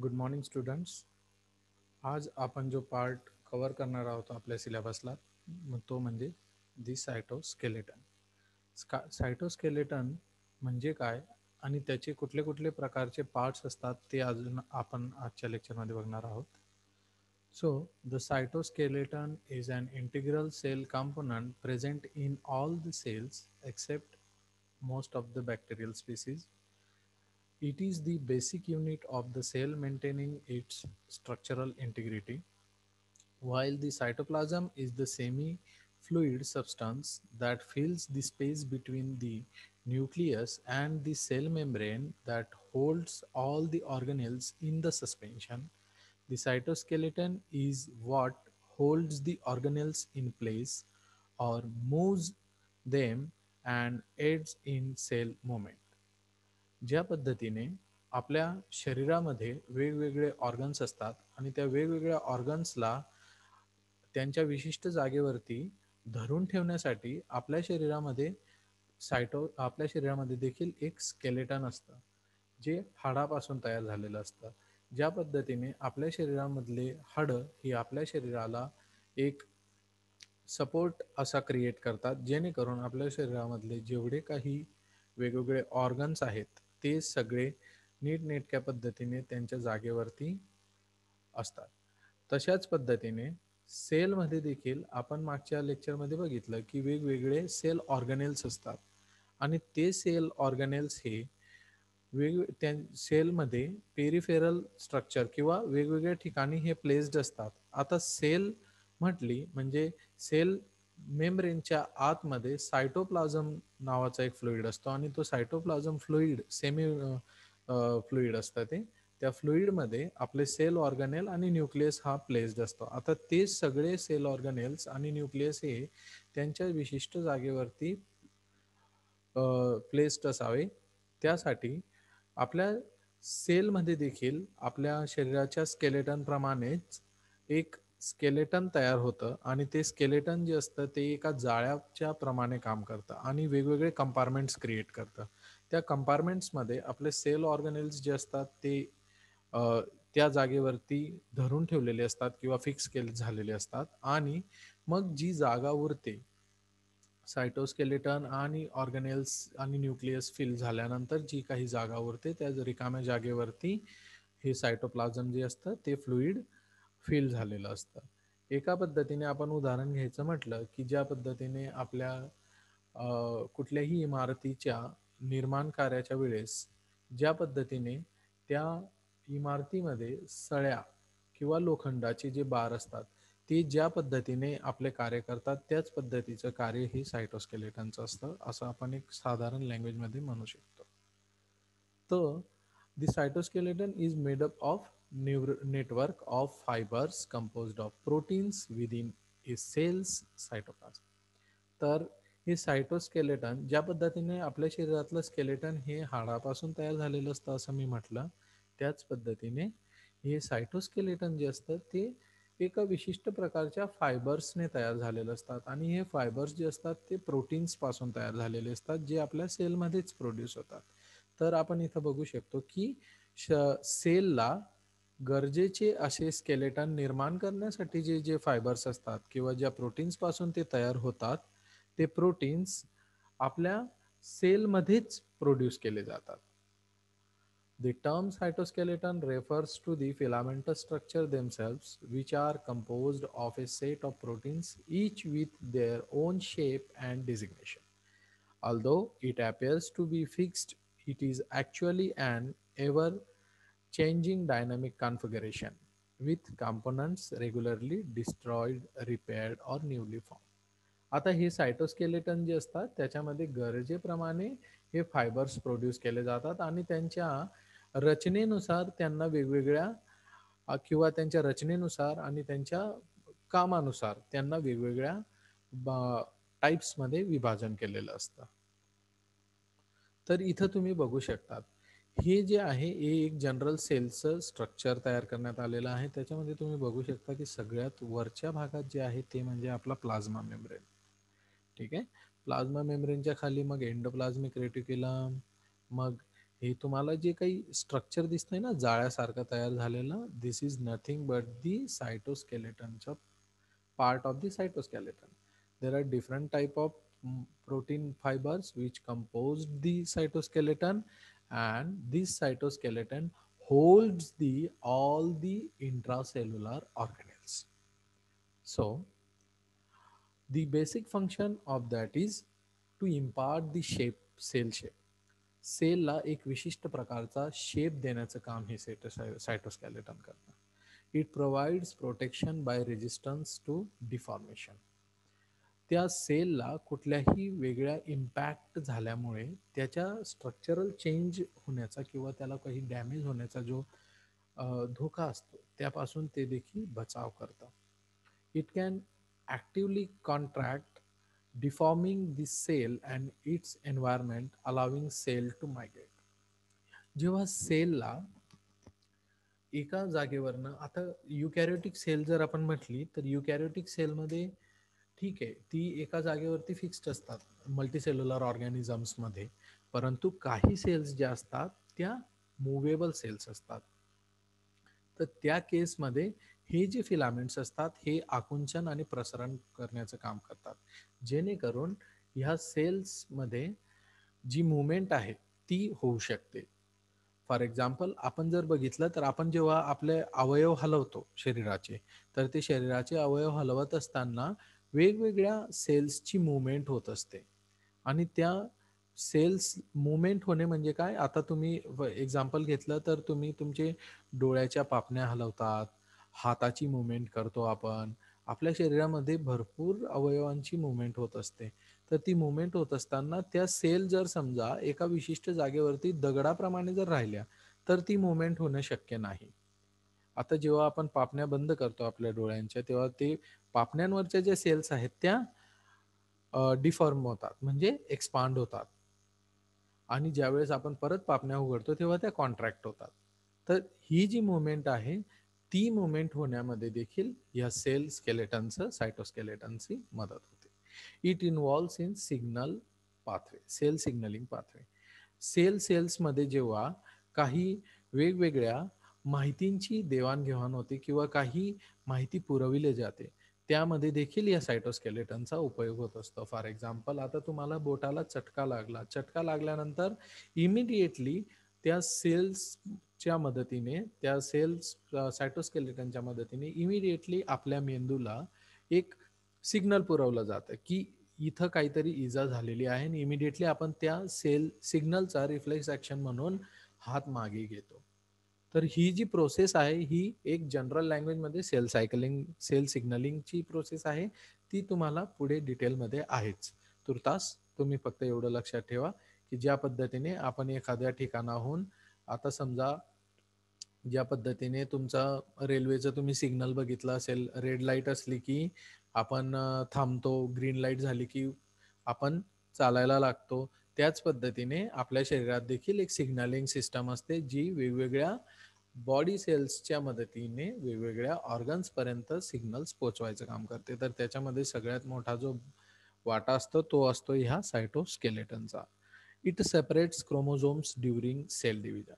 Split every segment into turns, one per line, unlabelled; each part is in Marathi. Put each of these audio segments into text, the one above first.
Good morning students. आज आपण जो पार्ट कव्हर करणार आहोत आपल्या सिलेबसला तो म्हणजे दी सायटोस्केलेटन. सायटोस्केलेटन म्हणजे काय आणि त्याचे कुठले कुठले प्रकारचे पार्ट्स असतात ते अजून आपण आजच्या लेक्चरमध्ये बघणार आहोत. So, the cytoskeleton is an integral cell component present in all the cells except most of the bacterial species. It is the basic unit of the cell maintaining its structural integrity, while the cytoplasm is the semi-fluid substance that fills the space between the nucleus and the cell membrane that holds all the organelles in the suspension. The cytoskeleton is what holds the organelles in place or moves them and aids in cell movement. ज्या पद्धतीने आपल्या शरीरामध्ये वेगवेगळे ऑर्गन्स असतात आणि त्या वेगवेगळ्या ऑर्गन्सला त्यांच्या विशिष्ट जागेवरती धरून ठेवण्यासाठी आपल्या शरीरामध्ये देखील एक स्केलेटन असतं जे हाडापासून तयार झालेलं असतं. ज्या पद्धतीने आपल्या शरीरामधले हाडं ही आपल्या शरीराला एक सपोर्ट असा क्रिएट करतात जेणेकरून आपल्या शरीरामधले जेवढे काही वेगवेगळे ऑर्गन्स आहेत ते सगळे नीटनेटक्या पद्धतीने त्यांच्या जागेवरती असतात. तशाच पद्धतीने सेलमध्ये देखील आपण मागच्या लेक्चरमध्ये बघितलं की वेगवेगळे सेल ऑर्गनेल्स असतात आणि ते सेल ऑर्गनेल्स हे त्या सेलमध्ये पेरिफेरल स्ट्रक्चर किंवा वेगवेगळ्या ठिकाणी हे प्लेस्ड असतात. आता सेल म्हटली म्हणजे सेल मेम्ब्रेनच्या आतमध्ये सायटोप्लाझम नावाचा एक फ्लुइड असतो आणि तो सायटोप्लाझम फ्लुइड सेमी फ्लुइड असतं ते. त्या फ्लुइडमध्ये आपले सेल ऑर्गनेल आणि न्यूक्लियस हा प्लेस्ड असतो. आता ते सगळे सेल ऑर्गनेल्स आणि न्यूक्लियस हे त्यांच्या विशिष्ट जागेवरती प्लेस्ड असावे त्यासाठी आपल्या सेलमध्ये देखील आपल्या शरीराच्या स्केलेटन प्रमाणेच एक स्केलेटन तयार होतं आणि ते स्केलेटन जे असतं ते एका जाळ्याच्या प्रमाणे काम करतं आणि वेगवेगळे कंपार्टमेंट्स क्रिएट करतं. त्या कंपार्टमेंट्समध्ये आपले सेल ऑर्गनेल्स जे असतात ते त्या जागेवरती धरून ठेवलेले असतात किंवा फिक्स केले झालेले असतात आणि मग जी जागा उरते सायटोस्केलेटन आणि ऑर्गनेल्स आणि न्यूक्लियस फिल झाल्यानंतर जी काही जागा उरते त्या रिकाम्या जागेवरती हे सायटोप्लाझम जे असतं ते फ्लुइड फिल झालेलं असतं. एका पद्धतीने आपण उदाहरण घ्यायचं म्हटलं की ज्या पद्धतीने आपल्या कुठल्याही इमारतीच्या निर्माण कार्याच्या वेळेस ज्या पद्धतीने त्या इमारतीमध्ये सळ्या किंवा लोखंडाचे जे बार असतात ते ज्या पद्धतीने आपले कार्य करतात त्याच पद्धतीचं कार्य हे सायटोस्केलेटनचं असतं असं आपण एक साधारण लँग्वेजमध्ये म्हणू शकतो. तर the cytoskeleton is made up of network of fibres composed of proteins within a cell's cytoplasm. तर हे सायटोस्केलेटन ज्या पद्धतीने आपल्या शरीरातलं स्केलेटन हे हाडापासून तयार झालेलं असतं असं मी म्हटलं त्याच पद्धतीने हे सायटोस्केलेटन जे असतं ते एका विशिष्ट प्रकारच्या फायबर्सने तयार झालेले असतात आणि हे फायबर्स जे असतात ते प्रोटीन्स पासून तयार झालेले असतात जे आपल्या सेलमध्येच प्रोड्यूस होतात. तर आपण इथं बघू शकतो की सेलला गरजेचे असे स्केलेटन निर्माण करण्यासाठी जे जे फायबर्स असतात किंवा ज्या प्रोटीन्स पासून ते तयार होतात ते प्रोटीन्स आपल्या सेलमध्येच प्रोड्यूस केले जातात. The term cytoskeleton refers to the filamentous structure themselves, which are composed of a set of proteins, each with their own shape and designation. Although it appears to be fixed, it is actually an ever changing dynamic configuration, with components regularly destroyed, repaired, or newly formed. आता हे सायटोस्केलेटन जे असतात त्याच्यामध्ये गरजेप्रमाणे हे फायबर्स प्रोड्यूस केले जातात आणि त्यांच्या रचनेनुसार त्यांना वेगवेगळ्या किंवा त्यांच्या रचनेनुसार आणि त्यांच्या कामानुसार त्यांना वेगवेगळ्या टाईप्समध्ये विभाजन केलेलं असतं. तर इथं तुम्ही बघू शकतात हे जे आहे हे एक जनरल सेलचं स्ट्रक्चर तयार करण्यात आलेलं आहे. त्याच्यामध्ये तुम्ही बघू शकता की सगळ्यात वरच्या भागात जे आहे ते म्हणजे आपला प्लाझ्मा मेम्ब्रेन. ठीक आहे. प्लाझ्मा मेम्ब्रेनच्या खाली मग एंडोप्लाझमिक रेटिक्युलम, मग हे तुम्हाला जे काही स्ट्रक्चर दिसतंय ना जाळ्यासारखं तयार झालेलं, this is nothing but the सायटोस्केलेटनचं part of the cytoskeleton. There are different type of protein fibers which compose the cytoskeleton, and this cytoskeleton holds the all the intracellular organelles. So the basic function of that is to impart the shape, cell shape. सेलला एक विशिष्ट प्रकारचा शेप देण्याचं काम हे सायटोस्केलेटन करतं. It provides protection by resistance to deformation. त्या सेलला कुठल्याही वेगळ्या इम्पॅक्ट झाल्यामुळे त्याच्या स्ट्रक्चरल चेंज होण्याचा किंवा त्याला काही डॅमेज होण्याचा जो धोका असतो त्यापासून ते देखील बचाव करतं. It can actively contract deforming the cell and its environment, allowing cell to migrate. जेव्हा सेलला एका जागेवरनं आता युकॅरियोटिक सेल जर आपण म्हटली तर युकॅरियोटिक सेलमध्ये ठीक आहे ती एका जागेवरती फिक्स्ड असतात मल्टीसेल्युलर ऑर्गॅनिझम्समध्ये, परंतु काही सेल्स ज्या असतात त्या मुवेबल सेल्स असतात. तर त्या केसमध्ये हे जे फिलामेंट्स असतात हे आकुंचन आणि प्रसरण करण्याचं काम करतात, जेणेकरून ह्या सेल्समध्ये जी मुवमेंट आहे ती होऊ शकते. फॉर एक्झाम्पल आपण जर बघितलं तर आपण जेव्हा आपले अवयव हलवतो शरीराचे, तर ते शरीराचे अवयव हलवत असताना वेगवेगळ्या सेल्सची मुवमेंट होत असते. आणि त्या सेल्स मुवमेंट होणे म्हणजे काय, आता तुम्ही एक्झाम्पल घेतलं तर तुम्ही तुमचे डोळ्याच्या पापण्या हलवतात, हाताची मुवमेंट करतो आपण, आपल्या शरीरामध्ये भरपूर अवयवांची मुवमेंट होत असते. तर ती मुवमेंट होत असताना त्या सेल जर समजा एका विशिष्ट जागेवरती दगडाप्रमाणे जर राहिल्या तर ती मुवमेंट होणं शक्य नाही. आता जेव्हा आपण पापण्या बंद करतो आपल्या डोळ्यांच्या, तेव्हा ते पापण्यांवरच्या ज्या सेल्स आहेत त्या डिफॉर्म होतात म्हणजे एक्सपांड होतात, आणि ज्यावेळेस आपण परत पापण्या उघडतो तेव्हा त्या कॉन्ट्रॅक्ट होतात. तर ही जी मुवमेंट आहे ती मुवमेंट होण्यामध्ये देखील या सेल स्केलेटनचं सायटोस्केलेटनची मदत होते. It involves in signal pathway, cell signalling pathway. सेल्समध्ये जेव्हा काही वेगवेगळ्या माहितींची देवाणघेवाण होते किंवा काही माहिती पुरविली जाते, त्यामध्ये देखील या सायटोस्केलेटनचा उपयोग होत असतो. फॉर एक्झाम्पल आता तुम्हाला बोटाला चटका लागला, चटका लागल्यानंतर इमिडिएटली त्या सेल्सच्या मदतीने, त्या सेल्स सायटोस्केलेटनच्या मदतीने इमिडिएटली आपल्या मेंदूला एक सिग्नल पुरवलं जातं की इथं काहीतरी इजा झालेली आहे, आणि इमिडिएटली आपण त्या सेल सिग्नलचा रिफ्लेक्स ॲक्शन म्हणून हात मागे घेतो. तर ही जी प्रोसेस आहे ही एक जनरल लँग्वेजमध्ये सेल सिग्नलिंगची प्रोसेस आहे. ती तुम्हाला पुढे डिटेलमध्ये आहेच. तुर्तास तुम्ही फक्त एवढं लक्षात ठेवा की ज्या पद्धतीने आपण एखाद्या ठिकाणाहून, आता समजा ज्या पद्धतीने तुमचा रेल्वेचं तुम्ही सिग्नल बघितलं असेल, रेड लाईट असली की आपण थांबतो, ग्रीन लाईट झाली की आपण चालायला लागतो. त्याच पद्धतीने आपल्या शरीरात देखील एक सिग्नलिंग सिस्टम असते जी वेगवेगळ्या बॉडी सेल्सच्या मदतीने वेगवेगळ्या ऑर्गन्सपर्यंत सिग्नल्स पोहोचवायचं काम करते. तर त्याच्यामध्ये सगळ्यात मोठा जो वाटा असतो तो असतो ह्या सायटोस्केलेटनचा. It separates chromosomes during cell division.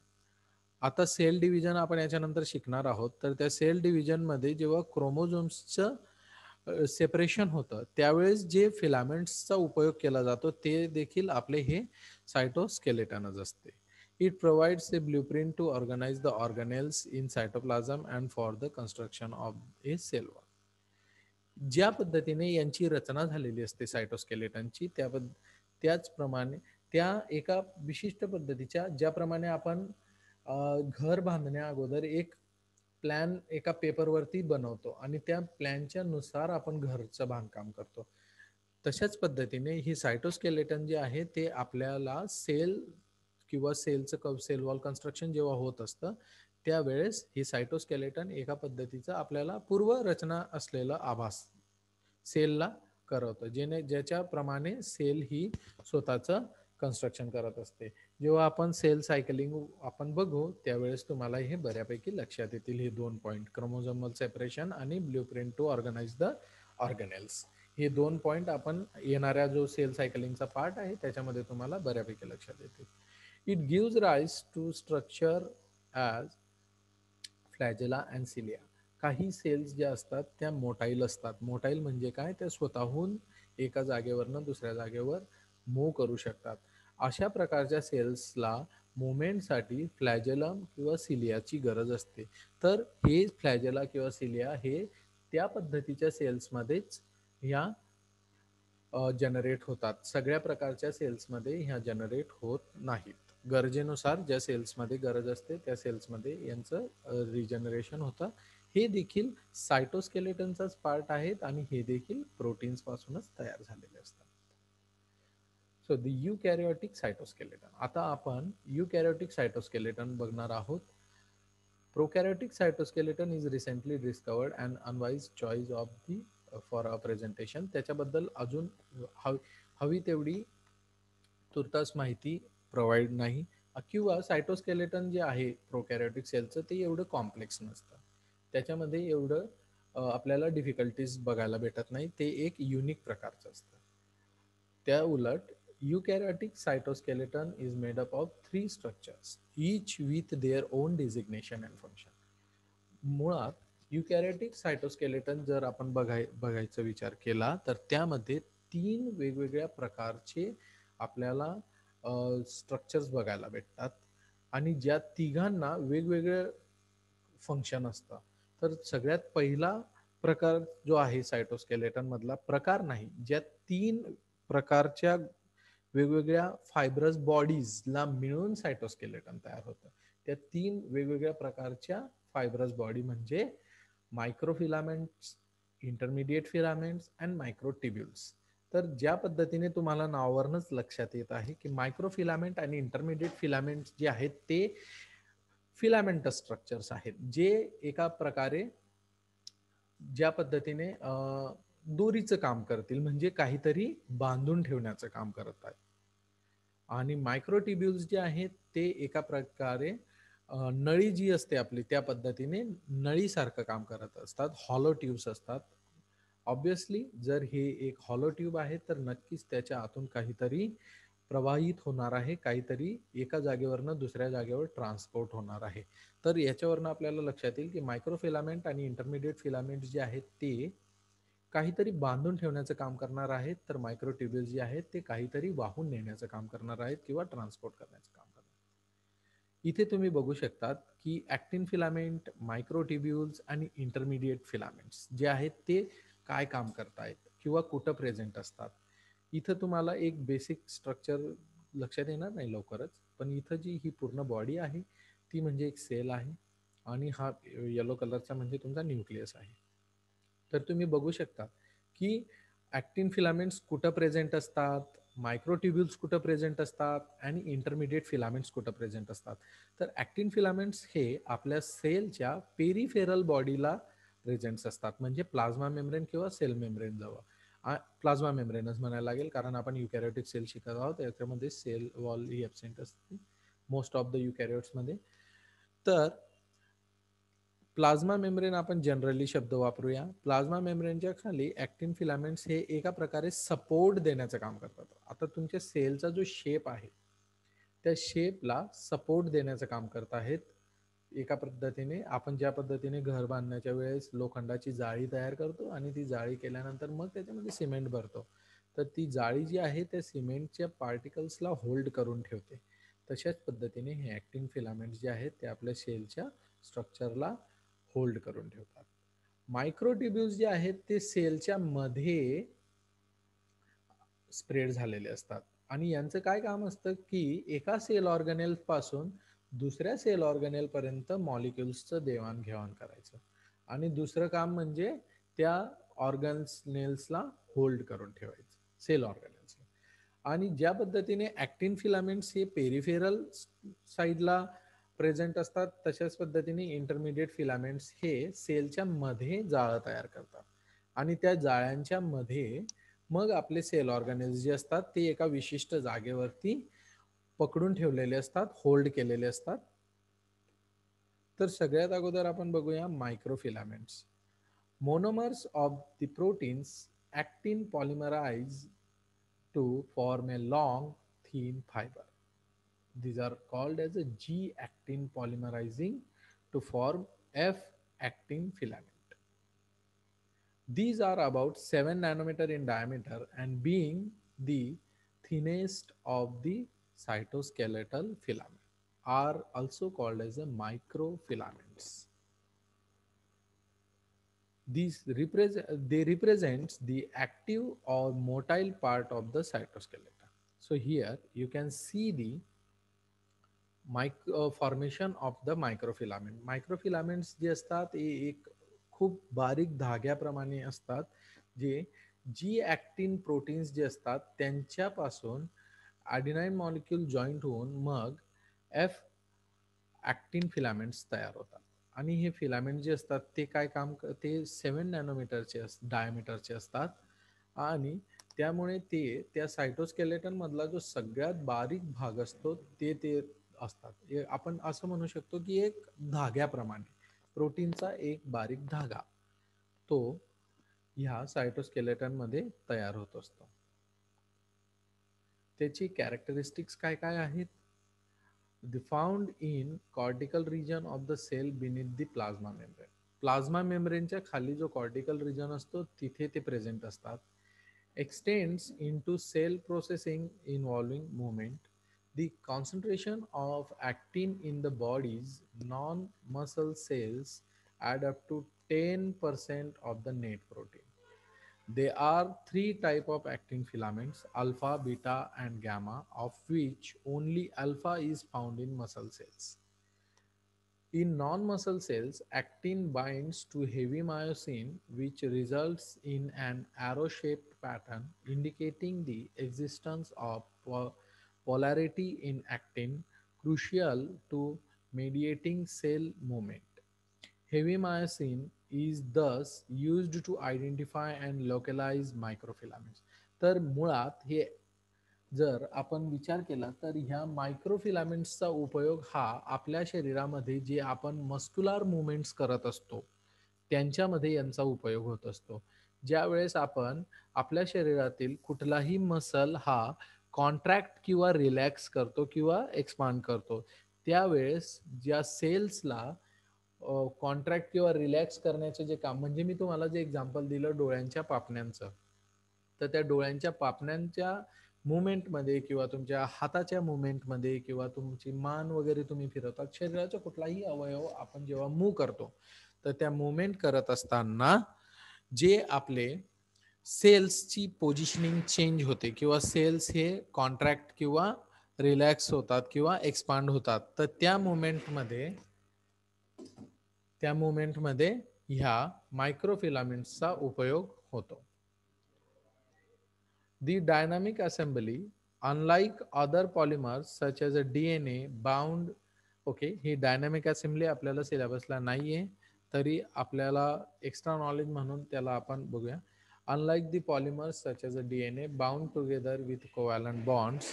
आता सेल डिव्हिजन आपण याच्यानंतर शिकणार आहोत. तर त्या सेल डिव्हिजनमध्ये जेव्हा क्रोमोझोम्सचं सेपरेशन होतं त्यावेळेस जे फिलामेंट्सचा उपयोग केला जातो ते देखील आपले हे सायटोस्केलेटनच असते. It provides a blueprint to organise the organelles in cytoplasm and for the construction of a cell wall. ज्या पद्धतीने यांची रचना झालेली असते सायटोस्केलेटनची, त्याचप्रमाणे त्या एका विशिष्ट पद्धतीच्या, ज्याप्रमाणे आपण घर बांधण्या अगोदर एक प्लॅन एका पेपरवरती बनवतो आणि त्या प्लॅनच्या नुसार आपण घरचं बांधकाम करतो, तशाच पद्धतीने ही सायटोस्केलेटन जे आहे ते आपल्याला सेल किंवा सेल वॉल कन्स्ट्रक्शन जेव्हा होत असतं त्यावेळेस ही सायटोस्केलेटन एका पद्धतीचं आपल्याला पूर्वरचना असलेलं आभास सेलला करवतं, ज्याच्याप्रमाणे सेल ही स्वतःचं कन्स्ट्रक्शन करत असते. जेव्हा आपण सेल सायकलिंग आपण बघू त्यावेळेस तुम्हाला हे बऱ्यापैकी लक्षात येतील हे दोन पॉईंट, क्रोमोझोमल सेपरेशन आणि blueprint to organise the organelles. हे 2 पॉइंट आपण येणाऱ्या जो सेल सायकलिंगचा पार्ट आहे त्याच्यामध्ये तुम्हाला बऱ्यापैकी लक्षात येते. It gives rise to structure as flagella and cilia. काही सेल्स ज्या असतात त्या मोटाईल असतात. मोटाईल म्हणजे काय, त्या स्वतःहून एका जागेवरनं दुसऱ्या जागेवर मूव्ह करू शकतात. अशा प्रकारच्या सेल्सला मुवमेंटसाठी फ्लॅजेलम किंवा सिलियाची गरज असते. तर हे फ्लॅजेला किंवा सिलिया हे त्या पद्धतीच्या सेल्समध्येच ह्या जनरेट होतात. सगळ्या प्रकारच्या सेल्समध्ये ह्या जनरेट होत नाहीत. गरजेनुसार ज्या सेल्समध्ये गरज असते त्या सेल्समध्ये यांचं रिजनरेशन होतं. हे देखील सायटोस्केलेटनचाच पार्ट आहेत आणि हे देखील प्रोटीन्स पासूनच तयार झालेले असतात. So the eukaryotic cytoskeleton. आता आपण युकॅरियोटिक सायटोस्केलेटन बघणार आहोत. Prokaryotic cytoskeleton is recently discovered and unwise choice of the for a presentation. त्याच्याबद्दल अजून हवी तेवढी तुर्तास माहिती प्रोव्हाइड नाही, किंवा सायटोस्केलेटन जे आहे प्रोकॅरियोटिक सेलचं ते एवढं कॉम्प्लेक्स नसतं. त्याच्यामध्ये एवढं आपल्याला डिफिकल्टीज बघायला भेटत नाही. ते एक युनिक प्रकारचं असतं. त्या उलट eukaryotic cytoskeleton is made up of 3 structures, each with their own designation and function. मुळात युकॅरियोटिक सायटोस्केलेटन जर आपण बघायचा विचार केला तर त्यामध्ये 3 वेगवेगळ्या प्रकारचे आपल्याला स्ट्रक्चर्स बघायला भेटतात आणि ज्या तिघांना वेगवेगळे फंक्शन असतं. तर सगळ्यात पहिला प्रकार जो आहे सायटोस्केलेटन मधला प्रकार नाही, ज्या 3 प्रकारच्या वेगवेगळ्या फायब्रस बॉडीजला मिळून सायटोस्केलेटन तयार होतं. त्या 3 वेगवेगळ्या प्रकारच्या फायब्रस बॉडी म्हणजे मायक्रोफिलामेंट्स, इंटरमिडिएट फिलामेंट्स अँड मायक्रोट्युब्युल्स. तर ज्या पद्धतीने तुम्हाला नावावरूनच लक्षात येत आहे की मायक्रोफिलामेंट आणि इंटरमिडिएट फिलामेंट्स जे आहेत ते फिलामेंटस स्ट्रक्चर्स आहेत, जे एका प्रकारे ज्या पद्धतीने दोरीचं काम करतील, म्हणजे काहीतरी बांधून ठेवण्याचं काम करत आहेत. आणि मायक्रोट्युब्युल्स जे आहेत ते एका प्रकारे नळी जी असते आपली त्या पद्धतीने नळीसारखं काम करत असतात, हॉलो ट्यूब्स असतात. ऑब्विसली जर हे एक हॉलो ट्यूब आहे तर नक्कीच त्याच्या आतून काहीतरी प्रवाहित होणार आहे, काहीतरी एका जागेवरनं दुसऱ्या जागेवर ट्रान्सपोर्ट होणार आहे. तर याच्यावरनं आपल्याला लक्षात येईल की मायक्रोफिलामेंट आणि इंटरमिडिएट फिलामेंट जे आहेत ते काहीतरी बांधून ठेवण्याचं काम करणार आहेत, तर मायक्रोट्युब्युल्स जे आहेत ते काहीतरी वाहून नेण्याचं काम करणार आहेत किंवा ट्रान्सपोर्ट करण्याचं काम करणार. इथे तुम्ही बघू शकतात की ॲक्टिन फिलामेंट, मायक्रोट्युब्युल्स आणि इंटरमिडिएट फिलामेंट्स जे आहेत ते काय काम करतायत किंवा कुठं प्रेझेंट असतात. इथं तुम्हाला एक बेसिक स्ट्रक्चर लक्षात येणार नाही लवकरच, पण इथं जी ही पूर्ण बॉडी आहे ती म्हणजे एक सेल आहे आणि हा येलो कलरचा म्हणजे तुमचा न्यूक्लियस आहे. तर तुम्ही बघू शकता की ॲक्टिन फिलामेंट्स कुठं प्रेझेंट असतात, मायक्रोट्युब्युल्स कुठं प्रेझेंट असतात आणि इंटरमिडिएट फिलामेंट्स कुठं प्रेझेंट असतात. तर ॲक्टिन फिलामेंट्स हे आपल्या सेलच्या पेरिफेरल बॉडीला प्रेझेंट्स असतात, म्हणजे प्लाझ्मा मेम्ब्रेन किंवा सेल मेम्ब्रेन जवळ. प्लाझ्मा मेम्ब्रेनच म्हणायला लागेल, कारण आपण युकॅरियोटिक सेल शिकत आहोत, याच्यामध्ये सेल वॉल ही ॲबसेंट असते मोस्ट ऑफ द युकॅरियोट्समध्ये. तर प्लाझ्मा मेम्ब्रेन आपण जनरली शब्द वापरूया. प्लाझ्मा मेम्ब्रेनच्या खाली ॲक्टिन फिलामेंट्स हे एका प्रकारे सपोर्ट देण्याचं काम करतात. आता तुमच्या सेलचा जो शेप आहे त्या शेपला सपोर्ट देण्याचं काम करत आहेत. एका पद्धतीने आपण ज्या पद्धतीने घर बांधण्याच्या वेळेस लोखंडाची जाळी तयार करतो आणि ती जाळी केल्यानंतर मग त्याच्यामध्ये सिमेंट भरतो, तर ती जाळी जी आहे त्या सिमेंटच्या पार्टिकल्सला होल्ड करून ठेवते. तशाच पद्धतीने हे ॲक्टिन फिलामेंट्स जे आहेत ते आपल्या सेलच्या स्ट्रक्चरला होल्ड करून ठेवतात. मायक्रोट्युब्युल्स जे आहेत ते सेलच्या मध्ये स्प्रेड झालेले असतात आणि यांचं काय काम असतं की एका सेल ऑर्गनेल पासून दुसऱ्या सेल ऑर्गनेल पर्यंत मॉलिक्युल्सचं देवाणघेवाण करायचं आणि दुसरं काम म्हणजे त्या ऑर्गनेल्सला होल्ड करून ठेवायचं सेल ऑर्गनेल्सला. आणि ज्या पद्धतीने ॲक्टिन फिलामेंट्स हे पेरिफेरल साईडला प्रेझेंट असतात, तशाच पद्धतीने इंटरमिडिएट फिलामेंट्स हे सेलच्या मध्ये जाळं तयार करतात आणि त्या जाळ्यांच्या मध्ये मग आपले सेल ऑर्गॅनिल्स जे असतात ते एका विशिष्ट जागेवरती पकडून ठेवलेले असतात, होल्ड केलेले असतात. तर सगळ्यात अगोदर आपण बघूया microfilaments. Monomers of the proteins actin polymerize to form a long thin fiber. These are called as a G-actin polymerizing to form F-actin filament. These are about 7 nanometer in diameter and being the thinnest of the cytoskeletal filament are also called as the microfilaments. They represent the active or motile part of the cytoskeleton. So here you can see the formation of the microfilament. Microfilaments जे असतात हे एक खूप बारीक धाग्याप्रमाणे असतात जे जी ॲक्टिन प्रोटीन्स जे असतात त्यांच्यापासून ॲडिनाइन मॉलिक्यूल जॉईंट होऊन मग एफ ॲक्टिन फिलामेंट्स तयार होतात. आणि हे फिलामेंट जे असतात ते काय काम ते 7 नॅनोमीटरचे डायमीटरचे असतात आणि त्यामुळे ते त्या सायटोस्केलेटन मधला जो सगळ्यात बारीक भाग असतो ते असतात. आपण असं म्हणू शकतो की एक धाग्याप्रमाणे प्रोटीनचा एक बारीक धागा तो ह्या सायटोस्केलेटन मध्ये तयार होत असतो. त्याची कॅरेक्टरिस्टिक्स काय काय आहेत? The found in cortical region of the cell beneath the plasma membrane. Plasma मेम्ब्रेनच्या खाली जो कॉर्टिकल रिजन असतो तिथे ते प्रेझेंट असतात. Extends into cell processing involving movement. The concentration of actin in the body's non-muscle cells add up to 10% of the net protein. There are three types of actin filaments, alpha, beta, and gamma, of which only alpha is found in muscle cells. In non-muscle cells, actin binds to heavy myosin, which results in an arrow-shaped pattern indicating the existence of polarity in actin, crucial to mediating cell movement. Heavy myosin is thus used to identify and localize microfilaments. तर मुळात हे जर आपण विचार केला तर ह्या मायक्रोफिलामेंट्सचा उपयोग हा आपल्या शरीरामध्ये जे आपण मस्क्युलर मुवमेंट्स करत असतो त्यांच्यामध्ये यांचा उपयोग होत असतो. ज्या वेळेस आपण आपल्या शरीरातील कुठलाही मसल हा कॉन्ट्रॅक्ट किंवा रिलॅक्स करतो किंवा एक्सपांड करतो त्यावेळेस ज्या सेल्सला कॉन्ट्रॅक्ट किंवा रिलॅक्स करण्याचे जे काम म्हणजे मी तुम्हाला जे एक्झाम्पल दिलं डोळ्यांच्या पापण्यांचं तर त्या डोळ्यांच्या पापण्यांच्या मुवमेंटमध्ये किंवा तुमच्या हाताच्या मुवमेंटमध्ये किंवा तुमची मान वगैरे तुम्ही फिरवतात शरीराचा कुठलाही अवयव आपण जेव्हा मूव करतो तर त्या मुवमेंट करत असताना जे आपले सेल्सची पोझिशनिंग चेंज होते किंवा सेल्स हे कॉन्ट्रॅक्ट किंवा रिलॅक्स होतात किंवा एक्सपांड होतात तर त्या मुवमेंटमध्ये ह्या मायक्रोफिलामेंट्सचा उपयोग होतो. The dynamic assembly, unlike other polymers such as a DNA bound, okay he dynamic assembly आपल्याला सिलेबसला नाहीये तरी आपल्याला एक्स्ट्रा नॉलेज म्हणून त्याला आपण बघूया. Unlike the polymers such as a DNA bound together with covalent bonds,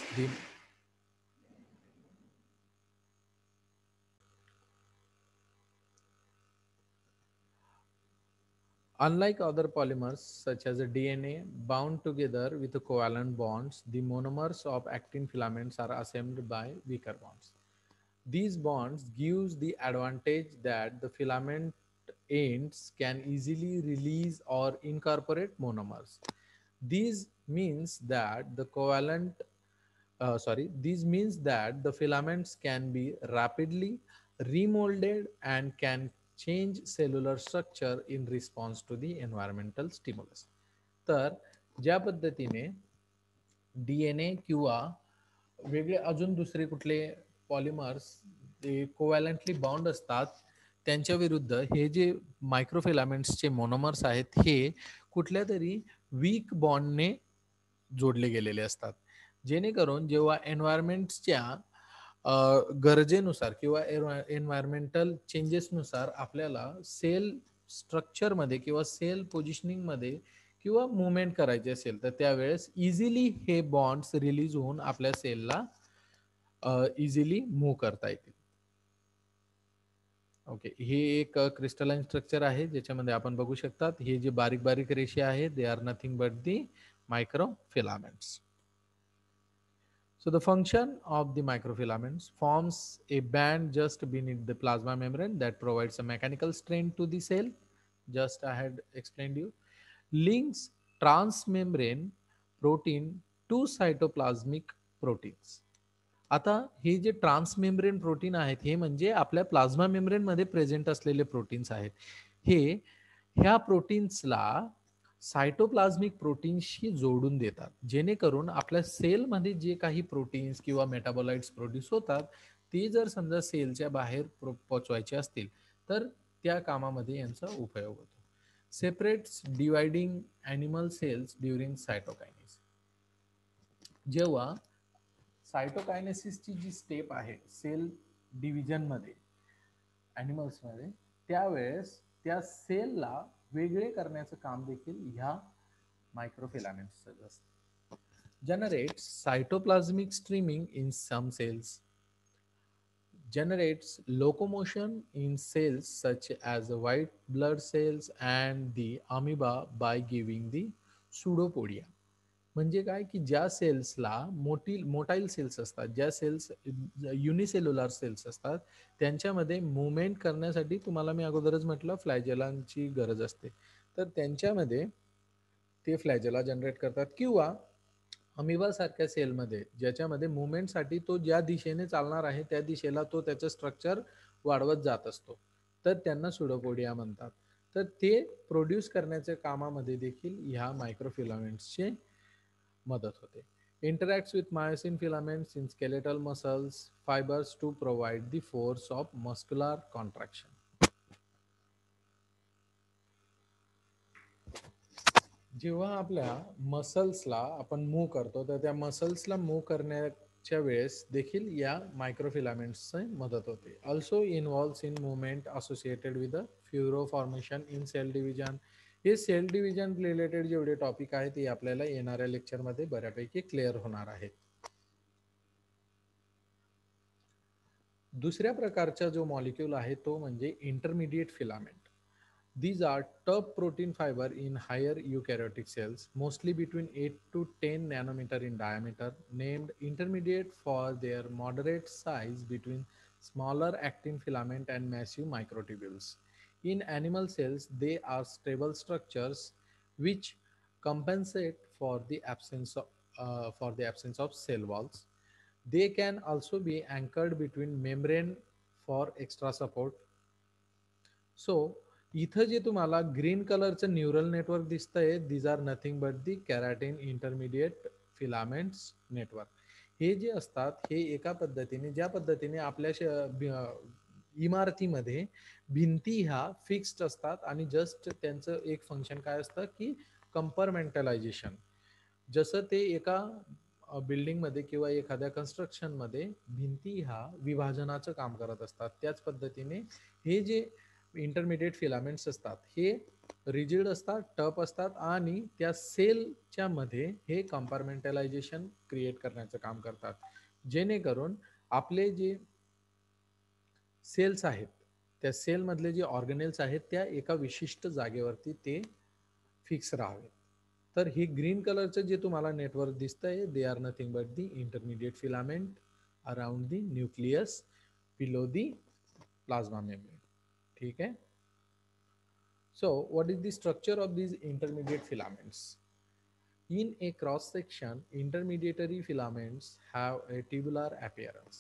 unlike other polymers such as a DNA bound together with covalent bonds, the monomers of actin filaments are assembled by weaker bonds. These bonds gives the advantage that the filament ends can easily release or incorporate monomers. This means that the filaments can be rapidly remolded and can change cellular structure in response to the environmental stimulus. तर ज्या पद्धतीने DNA किंवा वेगळे अजून दुसरे कुठले पॉलिमर्स ते कोव्हॅलंटली बाउंड असतात त्यांच्या विरुद्ध हे जे मायक्रोफिलामेंट्सचे मोनोमर्स आहेत हे कुठल्या तरी वीक बॉन्डने जोडले गेलेले असतात जेणेकरून जेव्हा एन्व्हायरमेंटच्या गरजेनुसार किंवा एन्व्हायरमेंटल चेंजेसनुसार आपल्याला सेल स्ट्रक्चरमध्ये किंवा सेल पोझिशनिंगमध्ये किंवा मुवमेंट करायची असेल तर त्यावेळेस इझिली हे बॉन्ड्स रिलीज होऊन आपल्या सेलला इझिली मूव्ह करता येतील. ओके, हे एक क्रिस्टलाइन स्ट्रक्चर आहे ज्याच्यामध्ये आपण बघू शकतात हे जे बारीक बारीक रेषे आहेत they are nothing but the microfilaments. So the function of the microfilaments forms a band just beneath the plasma membrane that provides a mechanical strain to the cell. Just I had explained you. Links transmembrane protein to cytoplasmic proteins. आता हे जे ट्रान्समेम्ब्रेन प्रोटीन आहेत हे म्हणजे आपल्या प्लाझ्मा मेम्ब्रेन मध्ये प्रेझेंट असलेले प्रोटीन्स आहेत. हे ह्या प्रोटीन्सला सायटोप्लाझ्मिक प्रोटीन्सशी जोडून देतात, जेणेकरून आपल्या सेलमध्ये जे काही प्रोटीन्स किंवा मेटाबोलाइट्स प्रोड्यूस होतात ते जर समजा सेलच्या बाहेर पोचवायचे असतील तर त्या कामामध्ये यांचा उपयोग होतो. Separates dividing animal cells during cytokinesis. जेव्हा सायटोकायनेसिसची जी स्टेप आहे सेल डिव्हिजनमध्ये ॲनिमल्समध्ये, त्यावेळेस त्या सेलला वेगळे करण्याचं काम देखील ह्या मायक्रोफिलामेंट्सचं असतं. Generates cytoplasmic streaming in some cells, generates locomotion in cells such as the white blood cells and the amoeba by giving the pseudopodia. म्हणजे काय की ज्या सेल्सला मोटाईल सेल्स असतात, ज्या सेल्स युनिसेल्युलर सेल्स असतात, त्यांच्यामध्ये मुवमेंट करण्यासाठी तुम्हाला मी अगोदरच म्हटलं फ्लॅजेलांची गरज असते, तर त्यांच्यामध्ये ते फ्लॅजेला जनरेट करतात. किंवा अमिबा सारख्या सेलमध्ये ज्याच्यामध्ये मुवमेंटसाठी तो ज्या दिशेने चालणार आहे त्या दिशेला तो त्याचं स्ट्रक्चर वाढवत जात असतो, तर त्यांना सुडोपोडिया म्हणतात. तर ते प्रोड्यूस करण्याच्या कामामध्ये देखील ह्या मायक्रोफिलामेंट्सचे मदत होते. Interacts with myosin filaments in skeletal muscles fibers to provide the force of muscular contraction. जेव्हा आपल्या मसल्सला आपण मूव्ह करतो तर त्या मसल्सला मूव्ह करण्याच्या वेळेस देखील या मायक्रोफिलामेंट्सची मदत होते. Also involves in movement associated with the furrow formation in cell division. हे सेल डिव्हिजन रिलेटेड जेवढे टॉपिक आहेत ते आपल्याला येणाऱ्या लेक्चरमध्ये बऱ्यापैकी क्लिअर होणार आहेत. दुसऱ्या प्रकारचा जो मॉलिक्यूल आहे तो म्हणजे intermediate filament. These are tough protein fiber in higher eukaryotic cells, mostly between 8 to 10 nanometer in diameter, named intermediate for their moderate size between smaller actin filament and massive microtubules. In animal cells, they are stable structures which compensate for the absence of cell walls. They can also be anchored between membrane for extra support. So इथं जे तुम्हाला ग्रीन कलरचं न्यूरल नेटवर्क दिसतंय these are nothing but the keratin intermediate filaments network. हे जे असतात हे एका पद्धतीने ज्या पद्धतीने आपल्या इमारतीमध्ये भिंती ह्या फिक्स्ड असतात आणि जस्ट त्यांचं एक फंक्शन काय असतं की कंपार्टमेंटलायझेशन. जसं ते एका बिल्डिंगमध्ये किंवा एखाद्या कन्स्ट्रक्शनमध्ये भिंती ह्या विभाजनाचं काम करत असतात, त्याच पद्धतीने हे जे इंटरमिडिएट फिलामेंट्स असतात हे रिजिड असतात, टफ असतात आणि त्या सेलच्या मध्ये हे कंपार्टमेंटलायझेशन क्रिएट करण्याचं काम करतात, जेणेकरून आपले जे सेल्स आहेत त्या सेलमधले जे ऑर्गनेल्स आहेत त्या एका विशिष्ट जागेवरती ते फिक्स राहावे. तर हे ग्रीन कलरचं जे तुम्हाला नेटवर्क दिसतंय they are nothing but the intermediate filament around the nucleus below the plasma membrane. ठीक है. So what is the structure of these intermediate filaments? In a cross section, intermediary filaments have a tubular appearance.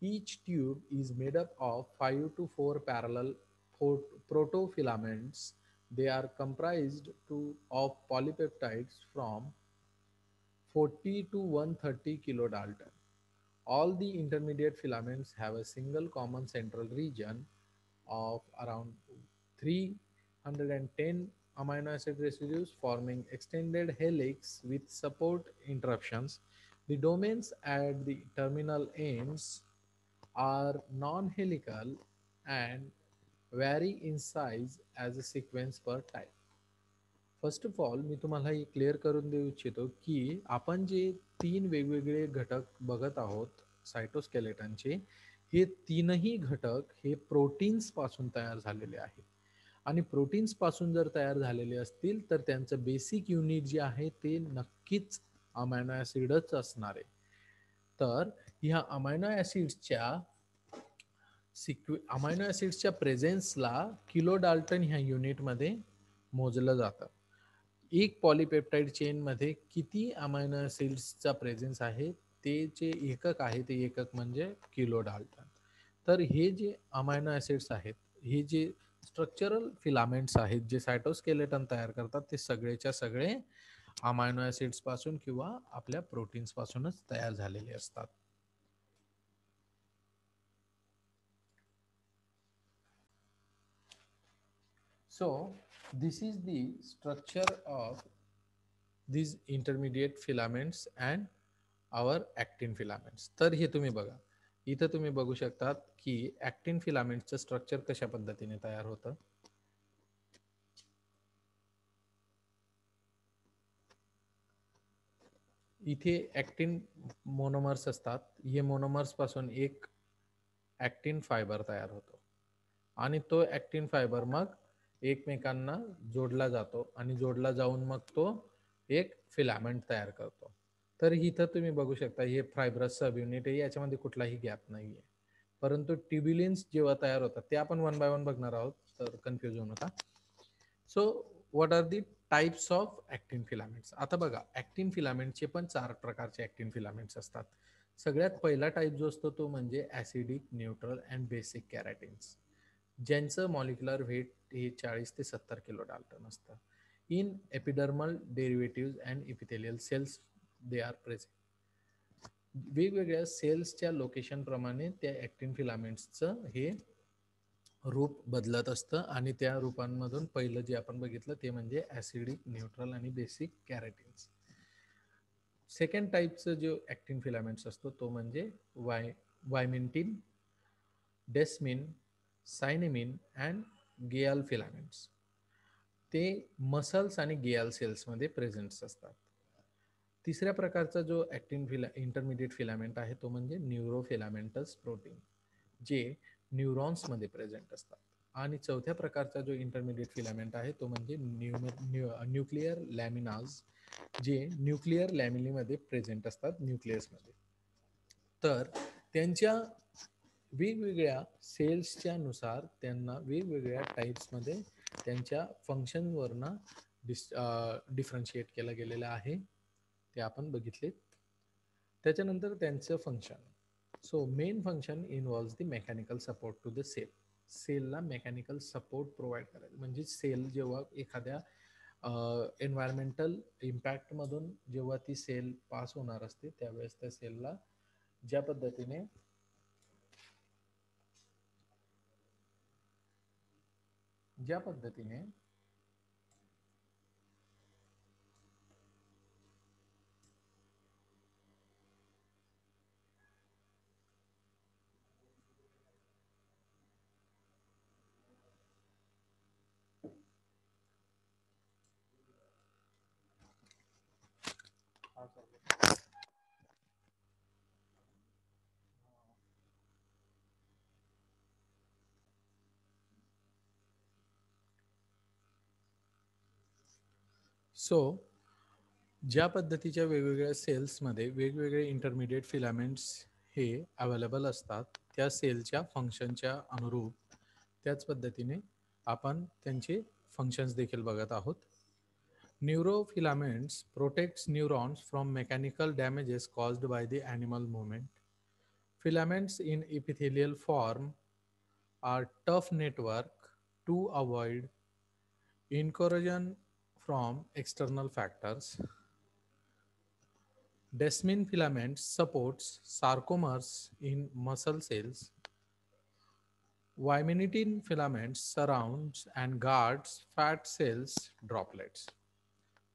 Each tube is made up of 5 to 4 parallel protofilaments. They are comprised of polypeptides from 40 to 130 kilodalton. All the intermediate filaments have a single common central region of around 310 amino acid residues forming extended helix with support interruptions. The domains at the terminal ends are non-helical and vary in size as a sequence per type. First of all मी तुम्हाला हे क्लिअर करून देऊ इच्छितो की आपण जे 3 वेगवेगळे घटक बघत आहोत सायटोस्केलेटनचे, हे तीनही घटक हे प्रोटीन्स पासून तयार झालेले आहेत. आणि प्रोटीन्स पासून जर तयार झालेले असतील तर त्यांचं बेसिक युनिट जे आहे ते नक्कीच अमायनो ऍसिडच असणार आहे. तर ह्या अमायनो ऍसिड्सच्या अमायनो ऍसिड्सच्या प्रेझेन्सला किलो डाल्टन ह्या युनिटमध्ये मोजलं जातं. एक पॉलीपेप्टाइड चेनमध्ये किती अमायनो ऍसिड्सचा प्रेझेन्स आहे ते जे एकक आहे ते एकक म्हणजे किलो डाल्टन. तर हे जे अमायनो ऍसिड्स आहेत, हे जे स्ट्रक्चरल फिलामेंट्स आहेत जे सायटोस्केलेटन तयार करतात, ते सगळेच्या सगळे अमायनो ऍसिड्स पासून किंवा आपल्या प्रोटीन्स पासूनच तयार झालेले असतात. So this is the structure of these intermediate filaments and our actin filaments. तर हे तुम्ही बघा, इथं तुम्ही बघू शकतात की ऍक्टिन फिलामेंटचं स्ट्रक्चर कशा पद्धतीने तयार होतं. इथे ऍक्टिन मोनोमर्स असतात. हे मोनोमर्स पासून एक ऍक्टिन फायबर तयार होतो आणि तो ऍक्टिन फायबर मग एकमेकांना जोडला जातो आणि जोडला जाऊन मग तो एक फिलामेंट तयार करतो. तर इथं तुम्ही बघू शकता हे फायब्रस सब युनिट आहे, याच्यामध्ये कुठलाही गॅप नाहीये. परंतु ट्युब्युलिन्स जेव्हा तयार होतात ते आपण वन बाय वन बघणार आहोत, तर कन्फ्युज होऊ नका. So what are the types of actin filaments. आता बघा, ऍक्टिन फिलामेंटचे पण 4 प्रकारचे ऍक्टिन फिलामेंट्स असतात. सगळ्यात पहिला टाईप जो असतो तो म्हणजे acidic, neutral and basic keratins, ज्यांचं मॉलिक्युलर वेट हे 40 ते 70 किलो डाल्टन असतं. In epidermal derivative and epithelial cells they are present. वेगवेगळ्या सेल्सच्या लोकेशन प्रमाणे त्या ऍक्टिन फिलामेंट्सचं हे रूप बदलत असतं आणि त्या रूपांमधून पहिलं जे आपण बघितलं ते म्हणजे ऍसिडिक, न्यूट्रल आणि बेसिक कॅराटिन्स. सेकंड टाईपचं जो ऍक्टिन फिलामेंट्स असतो तो म्हणजे वायमिंटिन, डेस्मिन, सायनेमिन अँड गियाल फिलामेंट्स. ते मसल्स आणि गियाल सेल्समध्ये प्रेझेंट्स असतात. तिसऱ्या प्रकारचा जो इंटरमिडिएट फिलामेंट आहे तो म्हणजे न्यूरोफिलामेंटस प्रोटीन, जे न्यूरॉन्समध्ये प्रेझेंट असतात. आणि चौथ्या प्रकारचा जो इंटरमिडिएट फिलामेंट आहे तो म्हणजे न्यूक्लिअर लॅमिनाज, जे न्यूक्लिअर लॅमिनीमध्ये प्रेझेंट असतात न्यूक्लियसमध्ये. तर त्यांच्या वेगवेगळ्या सेल्सच्या नुसार त्यांना वेगवेगळ्या टाईप्समध्ये त्यांच्या फंक्शनवरनं डिफरन्शिएट केलं गेलेलं आहे, ते आपण बघितले. त्याच्यानंतर त्यांचं function. So main function involves the mechanical support to the cell. सेलला मेकॅनिकल सपोर्ट प्रोव्हाइड करायला, म्हणजे सेल जेव्हा एखाद्या एन्व्हायरमेंटल इम्पॅक्टमधून जेव्हा ती सेल पास होणार असते त्यावेळेस त्या सेलला ज्या पद्धतीने ज्या पद्धतीने सो ज्या पद्धतीच्या वेगवेगळ्या सेल्समध्ये वेगवेगळे इंटरमिडिएट फिलामेंट्स हे अवेलेबल असतात, त्या सेलच्या फंक्शनच्या अनुरूप त्याच पद्धतीने आपण त्यांचे फंक्शन्स देखील बघत आहोत. Neurofilaments protects neurons from mechanical damages caused by the animal movement. Filaments in epithelial form are tough network to avoid incursion from external factors. Desmin filaments supports sarcomers in muscle cells. Vimentin filaments surrounds and guards fat cells droplets.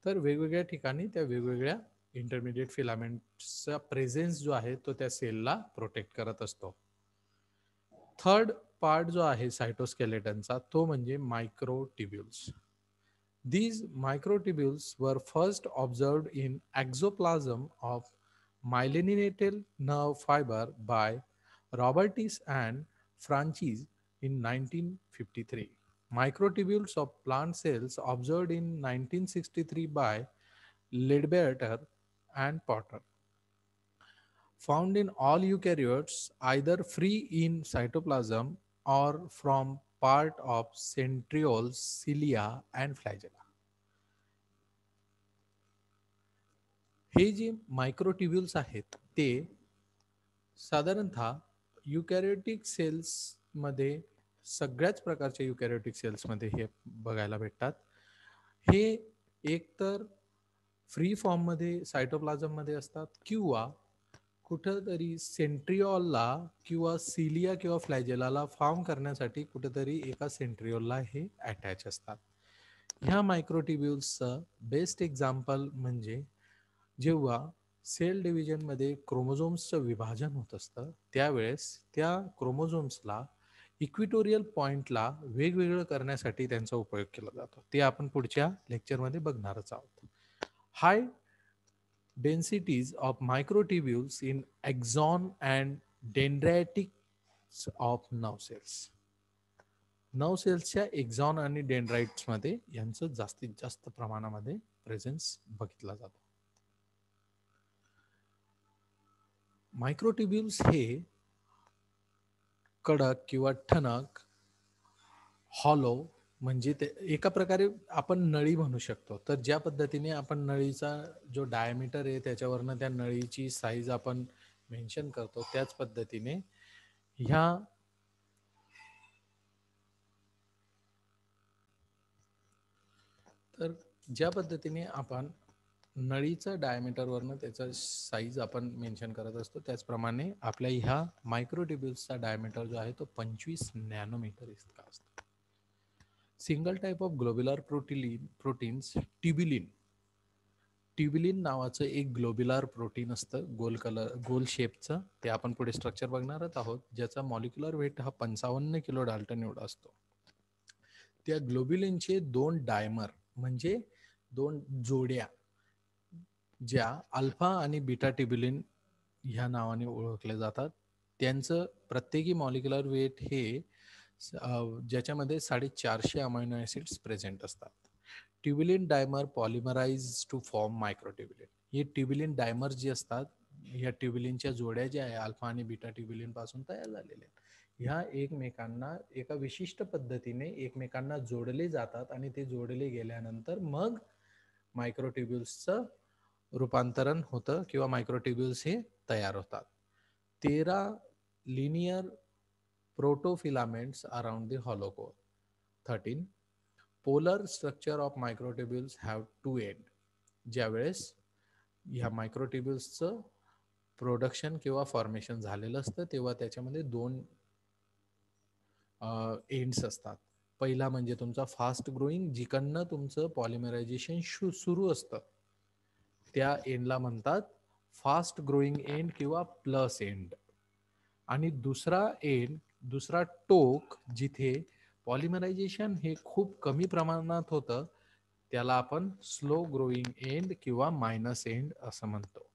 तर वेगवेगळ्या ठिकाणी त्या वेगवेगळ्या इंटरमिडिएट फिलामेंटचा प्रेझेन्स जो आहे तो त्या सेलला प्रोटेक्ट करत असतो. थर्ड पार्ट जो आहे सायटोस्केलेटनचा तो म्हणजे microtubules. These microtubules were first observed in exoplasm of myelinated nerve fiber by Robertis and Francis in 1953. Microtubules of plant cells observed in 1963 by Leadbeater and Potter found in all eukaryotes either free in cytoplasm or from part of centrioles, cilia and flagella. हे जे मायक्रोट्युब्युल्स आहेत ते साधारणतः युकॅरियोटिक सेल्समध्ये सगळ्याच प्रकारच्या युकॅरियोटिक सेल्समध्ये हे बघायला भेटतात. हे एकतर फ्री फॉर्ममध्ये सायटोप्लाझममध्ये असतात किंवा कुठंतरी सेंट्रिओलला किंवा सिलिया किंवा फ्लॅजेलाला फॉर्म करण्यासाठी कुठेतरी एका सेंट्रिओलला हे अटॅच असतात. ह्या मायक्रोट्युब्युल्सचं बेस्ट एक्झाम्पल म्हणजे जेव्हा सेल डिव्हिजनमध्ये क्रोमोझोम्सचं विभाजन होत असतं त्यावेळेस त्या क्रोमोझोम्सला इक्विटोरियल पॉइंटला वेगवेगळं करण्यासाठी त्यांचा उपयोग केला जातो. ते आपण पुढच्या लेक्चरमध्ये बघणारच आहोत. हाय densities of microtubules in axon and dendritics of nerve cells. Nerve सेल्सच्या एक्झॉन आणि डेंड्राइट्समध्ये यांचं जास्तीत जास्त प्रमाणामध्ये प्रेझेन्स बघितला जातो. मायक्रोट्युब्युल्स हे कडक किंवा ठणक हॉलो म्हणजे ते एका प्रकारे आपण नळी म्हणू शकतो. तर ज्या पद्धतीने आपण नळीचा जो डायमीटर आहे त्याच्यावरनं त्या नळीची साईज आपण मेन्शन करतो त्याच पद्धतीने ह्या तर ज्या पद्धतीने आपण नळीचं डायमीटरवरनं त्याचा साईज आपण मेन्शन करत असतो त्याचप्रमाणे आपल्या ह्या मायक्रोट्युब्युल्सचा डायमीटर जो आहे तो 25 नॅनोमीटर इतका असतो. Single type of globular proteins tubulin नावाचं एक ग्लोब्युलर प्रोटीन असतं गोल शेपचं. ते आपण पुढे स्ट्रक्चर बघणारच आहोत. ज्याचा मॉलिक्युलर वेट हा 55 किलो डाल्टन एवढा असतो. त्या ग्लोब्युलिनचे 2 डायमर म्हणजे 2 जोड्या ज्या अल्फा आणि बीटा ट्युबिलिन ह्या नावाने ओळखले जातात त्यांचं प्रत्येकी मॉलिक्युलर वेट हे ज्याच्यामध्ये 450 अमायनो ॲसिड्स प्रेझेंट असतात. ट्युबिलिन डायमर पॉलिमराइज टू फॉर्म मायक्रोट्युबिलिन. हे ट्युबिलिन डायमर जे असतात ह्या ट्युबिलिनच्या जोड्या ज्या आहे अल्फा आणि बीटा ट्युबिलिन पासून तयार झालेल्या ह्या एकमेकांना एका विशिष्ट पद्धतीने एकमेकांना जोडले जातात आणि ते जोडले गेल्यानंतर मग मायक्रोट्युब्युल्सचं रूपांतरण होतं किंवा मायक्रोट्युब्युल्स हे तयार होतात. 13 linear protofilaments around the hollow core. 13 polar structure of microtubules have two end. ज्यावेळेस ह्या मायक्रोट्युब्युल्सचं प्रोडक्शन किंवा फॉर्मेशन झालेलं असतं तेव्हा त्याच्यामध्ये 2 एंड्स असतात. पहिला म्हणजे तुमचा फास्ट ग्रोईंग जिकडनं तुमचं पॉलिमरायझेशन सुरू असतं त्या एंडला म्हणतात फास्ट ग्रोईंग एंड किंवा प्लस एंड. आणि दुसरा टोक जिथे पॉलिमरायझेशन हे खूप कमी प्रमाणात होतं त्याला आपण स्लो ग्रोईंग एंड किंवा मायनस एंड असं म्हणतो.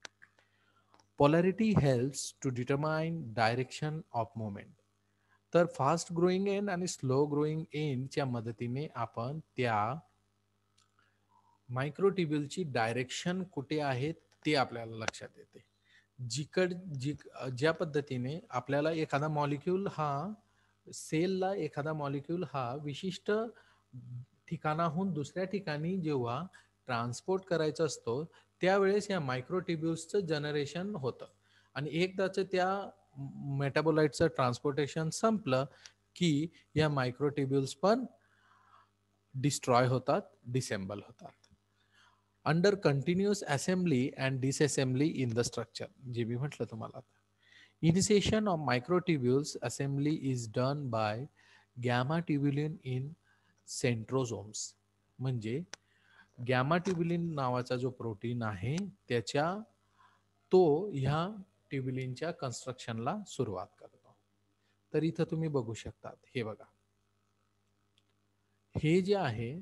Polarity helps to determine direction of movement. तर फास्ट ग्रोईंग एंड आणि स्लो ग्रोईंग एंडच्या मदतीने आपण त्या मायक्रोट्युब्युलची डायरेक्शन कुठे आहे ते आपल्याला लक्षात येते. ज्या पद्धतीने आपल्याला एखादा मॉलिक्यूल हा विशिष्ट ठिकाणाहून दुसऱ्या ठिकाणी जेव्हा ट्रान्सपोर्ट करायचा असतो त्यावेळेस या मायक्रोट्युब्युल्सचं जनरेशन होतं आणि एकदाचं त्या मेटाबोलाइटचं ट्रान्सपोर्टेशन संपलं की या मायक्रोट्युब्युल्स पण डिस्ट्रॉय होतात, डिसेंबल होतात. Under continuous assembly and disassembly in the structure. जे मी म्हटलं तुम्हाला initiation of microtubules assembly is done by gamma tubulin in centrosomes. म्हणजे गॅमा ट्युब्युलिन नावाचा जो प्रोटीन आहे तो ह्या ट्युब्युलिनच्या कन्स्ट्रक्शनला सुरुवात करतो. तर इथं तुम्ही बघू शकतात हे बघा हे जे आहे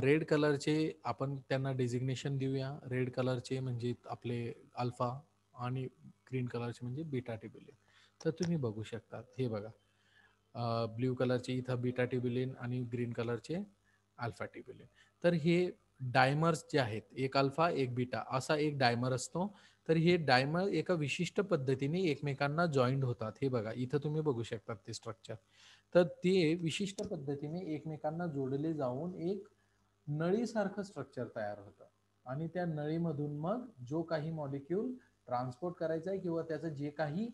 रेड कलरचे आपण त्यांना डेझिग्नेशन देऊया. रेड कलरचे म्हणजे आपले अल्फा आणि ग्रीन कलरचे म्हणजे बीटा ट्युब्युलिन. तर तुम्ही बघू शकता, हे बघा, ब्ल्यू कलरचे इथं बीटा ट्युब्युलिन आणि ग्रीन कलरचे अल्फा ट्युब्युलिन. तर हे डायमर्स जे आहेत, एक अल्फा एक बीटा असा एक डायमर असतो. तर हे डायमर एका विशिष्ट पद्धतीने एकमेकांना जॉईंट होतात. हे बघा, इथं तुम्ही बघू शकता ते स्ट्रक्चर. तर ते विशिष्ट पद्धतीने एकमेकांना जोडले जाऊन एक नळीसारखं स्ट्रक्चर तयार होतं. आणि त्या नळीमधून मग जो काही मॉलिक्यूल ट्रान्सपोर्ट करायचा आहे किंवा त्याचं जे काही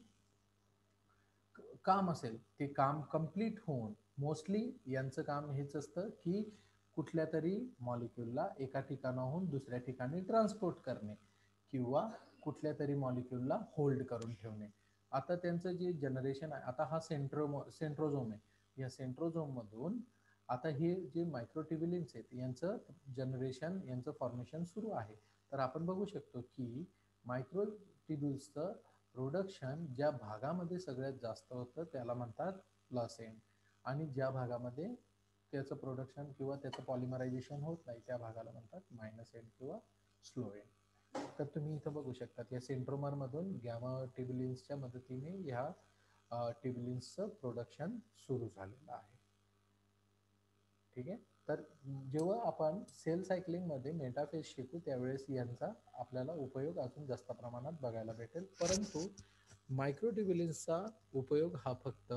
काम असेल ते काम कम्प्लीट होऊन, मोस्टली यांचं काम हेच असतं की कुठल्या तरी मॉलिक्यूलला एका ठिकाणाहून दुसऱ्या ठिकाणी ट्रान्सपोर्ट करणे किंवा कुठल्या तरी मॉलिक्यूलला होल्ड करून ठेवणे. आता त्यांचं जे जनरेशन आहे, आता हा सेंट्रोझोम आहे. या सेंट्रोझोम मधून आता हे जे मायक्रोट्युब्युलिन्स आहेत यांचं जनरेशन, यांचं फॉर्मेशन सुरू आहे. तर आपण बघू शकतो की मायक्रोट्युब्युल्सचं प्रोडक्शन ज्या भागामध्ये सगळ्यात जास्त होतं त्याला म्हणतात प्लस एंड, आणि ज्या भागामध्ये त्याचं प्रोडक्शन किंवा त्याचं पॉलिमरायझेशन होत नाही त्या भागाला म्हणतात मायनस एंड किंवा स्लो एंड. तर तुम्ही इथं बघू शकता या सेंट्रोमर मधून गॅमा ट्युब्युलिन्सच्या मदतीने ह्या ट्युब्युलिन्सचं प्रोडक्शन सुरू झालेलं आहे. ठीक आहे. तर जेव्हा आपण सेल सायकलिंगमध्ये मेटाफेज शिकू त्यावेळेस यांचा आपल्याला उपयोग अजून जास्त प्रमाणात बघायला भेटेल. परंतु मायक्रोट्युब्युलिन्सचा उपयोग हा फक्त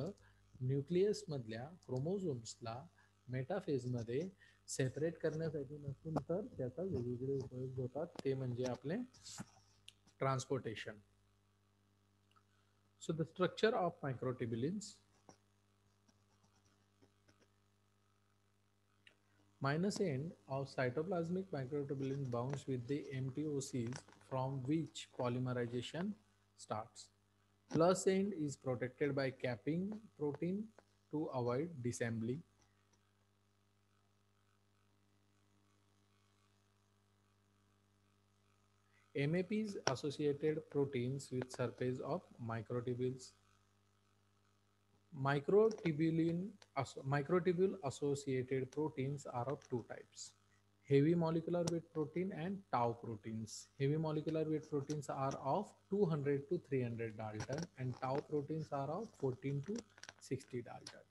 न्यूक्लियसमधल्या क्रोमोझोम्सला मेटाफेजमध्ये सेपरेट करण्यासाठी नसून तर त्याचा वेगवेगळे उपयोग होतात, ते म्हणजे आपले transportation. So the structure of microtubulins. Minus end of cytoplasmic microtubule bounds with the MTOCs from which polymerization starts. Plus end is protected by capping protein to avoid disassembly. MAPs associated proteins with surface of microtubules. Microtubule associated proteins are of two types: heavy molecular weight protein and tau proteins. Heavy molecular weight proteins are of 200 to 300 Dalton and tau proteins are of 14 to 60 Dalton.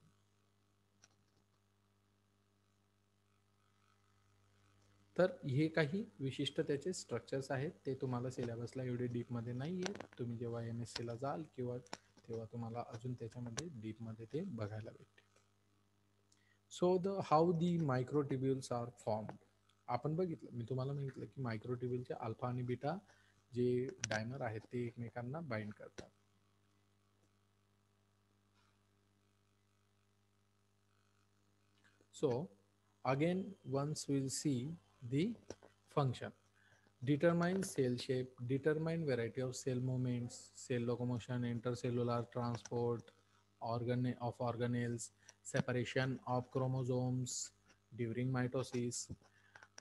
तर हे काही विशिष्ट त्याचे स्ट्रक्चर्स आहेत, ते तुम्हाला सिलेबसला एवढे डीपमध्ये नाही आहेत. तुम्ही जेव्हा MSc ला जाल किंवा तेव्हा तुम्हाला अजून त्याच्यामध्ये डीपमध्ये ते बघायला भेटेल. So the how the microtubules are formed. आपण बघितलं, मी तुम्हाला सांगितलं की मायक्रोट्युब्युलचे अल्फा आणि बीटा जे डायमर आहेत ते एकमेकांना बाइंड करतात. So again once we'll see the function. Determine cell shape, determine variety of cell movements, cell locomotion, intercellular transport, of organelles, separation of chromosomes during mitosis,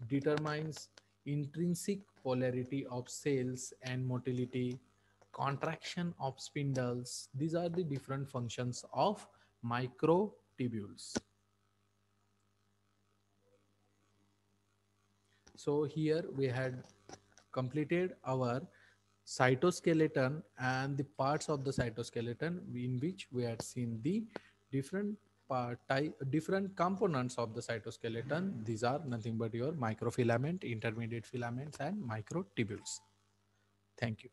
determines intrinsic polarity of cells and motility, contraction of spindles. These are the different functions of microtubules. So here we had completed our cytoskeleton and the parts of the cytoskeleton in which we had seen the different different components of the cytoskeleton. These are nothing but your microfilament, intermediate filaments and microtubules. Thank you.